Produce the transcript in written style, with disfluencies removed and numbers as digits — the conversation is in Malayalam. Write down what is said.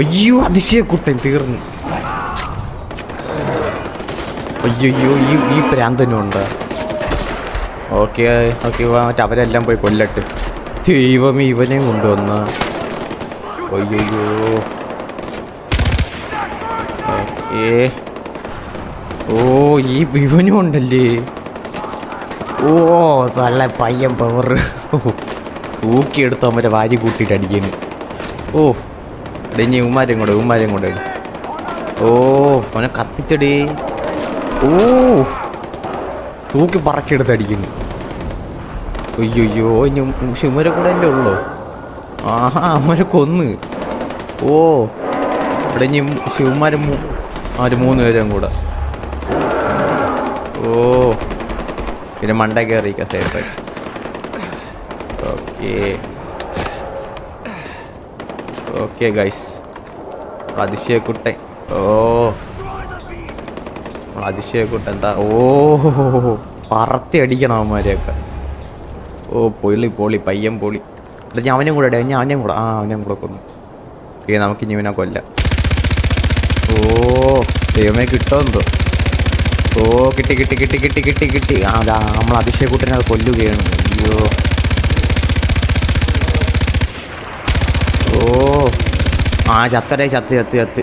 അയ്യോ അതിശയക്കുട്ടൻ തീർന്നു. അയ്യോ ഈ പ്രാന്തനും ഉണ്ട്. ഓക്കെ ഓക്കെ മറ്റേ അവരെല്ലാം പോയി കൊല്ലട്ട്. ദൈവമേ ഇവനെ കൊണ്ടുവന്ന്. അയ്യോ ഓക്കേ. ഓ ഈ ഇവനും ഉണ്ടല്ലേ. ഓ നല്ല പയ്യൻ പവർ. തൂക്കിയെടുത്ത് അവരെ വാരി കൂട്ടിയിട്ട് അടിക്കുന്നു. ഓ ഇനി ഉമ്മാരും കൂടെ ഓ അവനെ കത്തിച്ചടി. ഓ തൂക്കി പറക്കിയെടുത്ത് അടിക്കുന്നു. അയ്യോ ഇനി ഉമ്മരെ കൂടെ അല്ലേ ഉള്ളൂ. ആഹാ അമ്മരെ കൊന്ന്. ഓ ഇവിടെ ഇനി ശിവന്മാരും 3 പേരും കൂടെ. ഓ പിന്നെ മണ്ട കയറിയിരിക്കാം സേഫായി. Okay okay guys. അതിശയക്കുട്ടൻ. ഓ അതിശയക്കുട്ടൻ എന്താ. ഓ പറത്തി അടിക്കണം അവന്മാരെയൊക്കെ. ഓ പൊളി പയ്യൻ പൊളി. ഞാൻ അവനെയും കൂടെ അവനെയും കൂടെ കൊന്നു. ഓക്കെ നമുക്കിനി ഇവനെ കൊല്ലാം. ഓ ദൈവമേ കിട്ടുമെന്തോ. ഓ കിട്ടി. അതാ നമ്മൾ അതിശയക്കുട്ടനെ അത് കൊല്ലുകയാണ്. അയ്യോ ഓ ചത്തടേ ചത്ത്